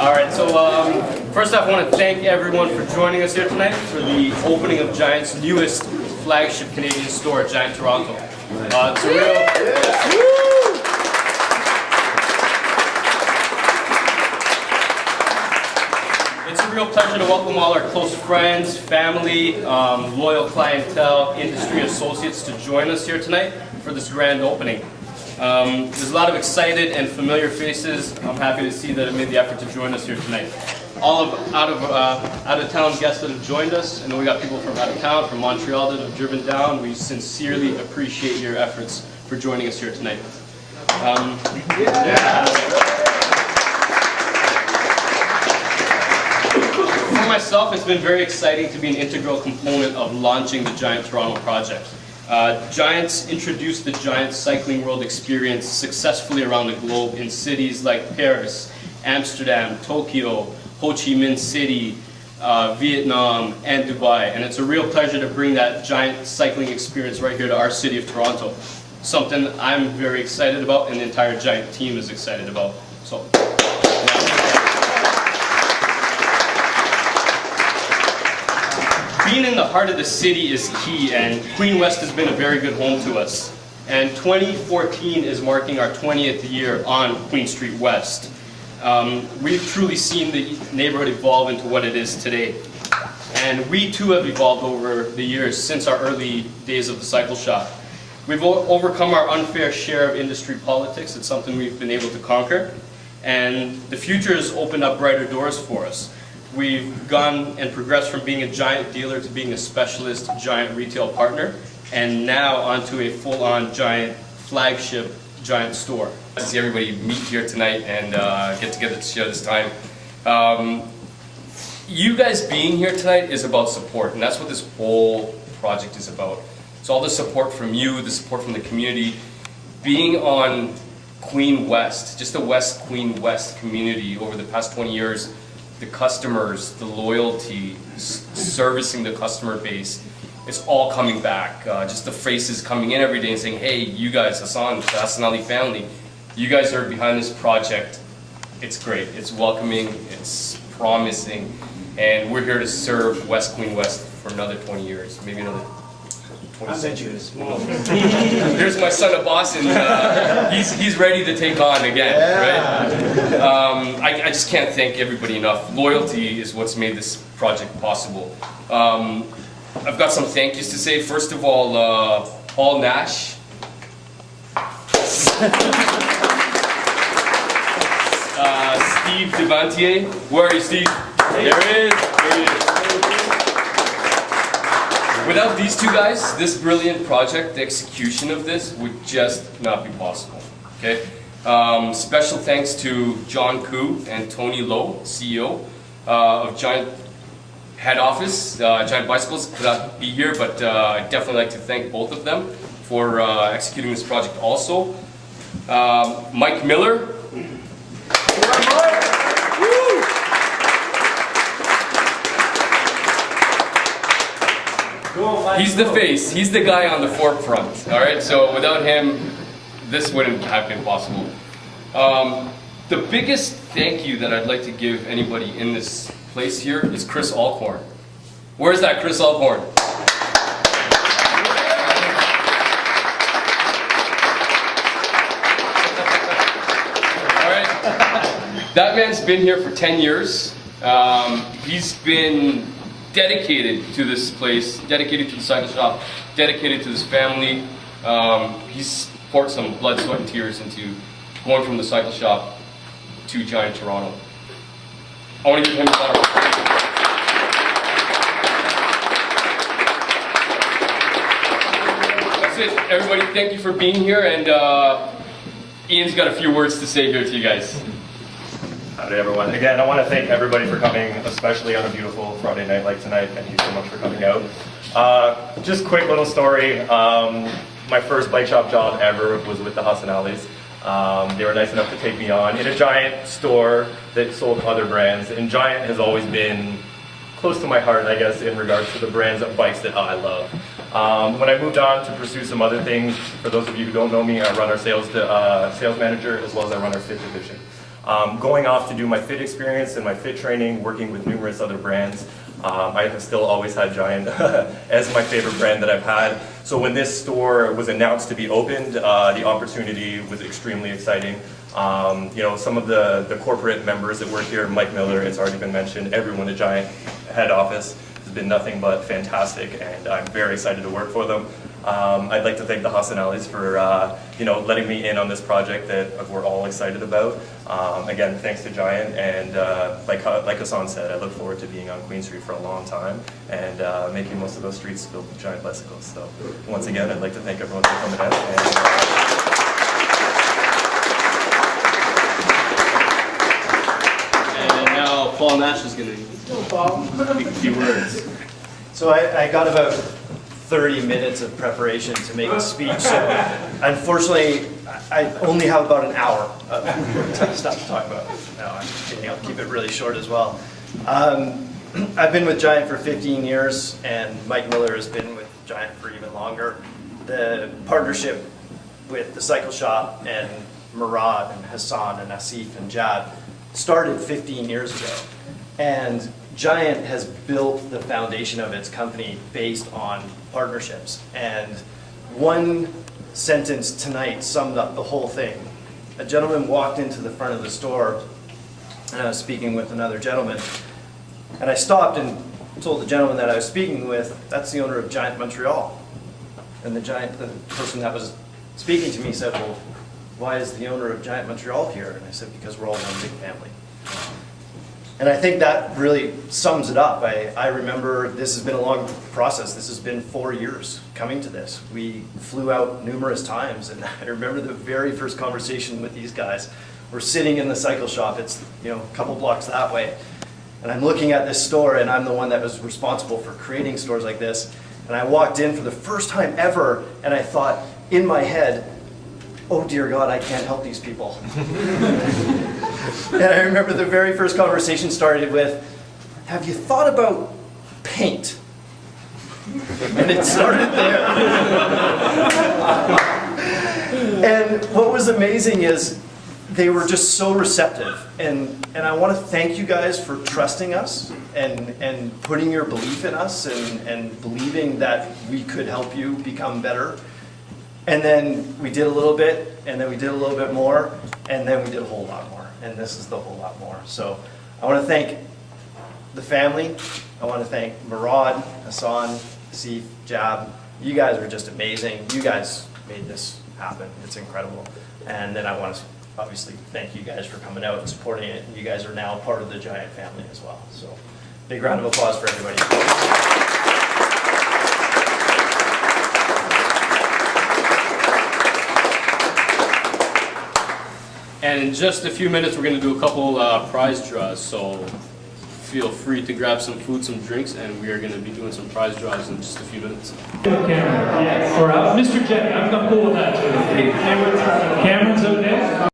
All right, so first off, I want to thank everyone for joining us here tonight for the opening of Giant's newest flagship Canadian store, Giant Toronto. It's a real pleasure to welcome all our close friends, family, loyal clientele, industry associates to join us here tonight for this grand opening. There's a lot of excited and familiar faces. I'm happy to see that have made the effort to join us here tonight. All of out of town guests that have joined us. I know we got people from out of town, from Montreal, that have driven down. We sincerely appreciate your efforts for joining us here tonight. For myself, it's been very exciting to be an integral component of launching the Giant Toronto project. Giants introduced the Giant Cycling World experience successfully around the globe in cities like Paris, Amsterdam, Tokyo, Ho Chi Minh City, Vietnam, and Dubai. And it's a real pleasure to bring that Giant cycling experience right here to our city of Toronto. Something I'm very excited about and the entire Giant team is excited about. So. Being in the heart of the city is key, and Queen West has been a very good home to us. And 2014 is marking our 20th year on Queen Street West. We've truly seen the neighborhood evolve into what it is today. And we too have evolved over the years since our early days of the cycle shop. We've overcome our unfair share of industry politics. It's something we've been able to conquer. And the future has opened up brighter doors for us. We've gone and progressed from being a Giant dealer to being a specialist Giant retail partner, and now onto a full-on Giant flagship Giant store. To see everybody meet here tonight and get together to share this time. You guys being here tonight is about support, and that's what this whole project is about. It's all the support from you, the support from the community. Being on Queen West, just the West Queen West community over the past 20 years, the customers, the loyalty, servicing the customer base, it's all coming back. Just the faces coming in every day and saying, hey, you guys, Hassan, the Hassanali family, you guys are behind this project. It's great, it's welcoming, it's promising, and we're here to serve West Queen West for another 20 years, maybe another 20 centuries. There's my son of Boston. He's ready to take on again, right? I just can't thank everybody enough. Loyalty is what's made this project possible. I've got some thank yous to say. First of all, Paul Nash. Steve Devantier. Where are you, Steve? There he is. There he is. Without these two guys, this brilliant project, the execution of this would just not be possible. Okay. Special thanks to John Koo and Tony Lowe, CEO of Giant Head Office. Giant Bicycles could not be here, but I'd definitely like to thank both of them for executing this project also. Mike Miller. He's the face, he's the guy on the forefront, alright? So without him, this wouldn't have been possible. The biggest thank you that I'd like to give anybody in this place here is Chris Alcorn. Where's that Chris Alcorn? Alright, that man's been here for 10 years. He's been dedicated to this place, dedicated to the cycle shop, dedicated to this family. He's poured some blood, sweat, and tears into going from the cycle shop to Giant Toronto. I want to give him a shout out. That's it, everybody. Thank you for being here, and Ian's got a few words to say here to you guys. Howdy everyone. Again, I want to thank everybody for coming, especially on a beautiful Friday night like tonight. Thank you so much for coming out. Just quick little story. My first bike shop job ever was with the Hassanalis. They were nice enough to take me on in a Giant store that sold other brands. And Giant has always been close to my heart, I guess, in regards to the brands of bikes that I love. When I moved on to pursue some other things, for those of you who don't know me, I run our sales manager as well as I run our 5th division. Going off to do my fit experience and my fit training, working with numerous other brands, I have still always had Giant as my favorite brand that I've had. So when this store was announced to be opened, the opportunity was extremely exciting. You know, some of the corporate members that work here, Mike Miller, it's already been mentioned, everyone at Giant head office has been nothing but fantastic, and I'm very excited to work for them. I'd like to thank the Hassanalis for you know, letting me in on this project that we're all excited about. Again, thanks to Giant, and like Hassan said, I look forward to being on Queen Street for a long time and making most of those streets filled with Giant bicycles. So once again, I'd like to thank everyone for coming out. And now Paul Nash is going to speak a few words. So I got about 30 minutes of preparation to make a speech. So unfortunately, I only have about an hour of stuff to talk about. No, I'm just kidding. I'll keep it really short as well. I've been with Giant for 15 years, and Mike Miller has been with Giant for even longer. The partnership with the Cycle Shop and Murad and Hassan and Asif and Jab started 15 years ago. And Giant has built the foundation of its company based on partnerships. And one sentence tonight summed up the whole thing. A gentleman walked into the front of the store, and I was speaking with another gentleman. And I stopped and told the gentleman that I was speaking with, that's the owner of Giant Montreal. And the person that was speaking to me said, well, why is the owner of Giant Montreal here? And I said, because we're all one big family. And I think that really sums it up. I remember this has been a long process. This has been 4 years coming to this. We flew out numerous times, and I remember the very first conversation with these guys. We're sitting in the Cycle Shop. It's, you know, a couple blocks that way. And I'm looking at this store, and I'm the one that was responsible for creating stores like this. And I walked in for the first time ever, and I thought in my head, oh dear God, I can't help these people. And I remember the very first conversation started with, have you thought about paint? And it started there. And what was amazing is they were just so receptive. And I want to thank you guys for trusting us and putting your belief in us and believing that we could help you become better. And then we did a little bit, and then we did a little bit more, and then we did a whole lot more. And this is the whole lot more. So I want to thank the family. I want to thank Murad, Hassan, Asif, Jab. You guys are just amazing. You guys made this happen. It's incredible. And then I want to obviously thank you guys for coming out and supporting it. You guys are now part of the Giant family as well. So big round of applause for everybody. And in just a few minutes, we're going to do a couple prize draws. So feel free to grab some food, some drinks, and we are going to be doing some prize draws in just a few minutes. Yes. Or Mr. J. I'm cool with that too. Cameron's okay.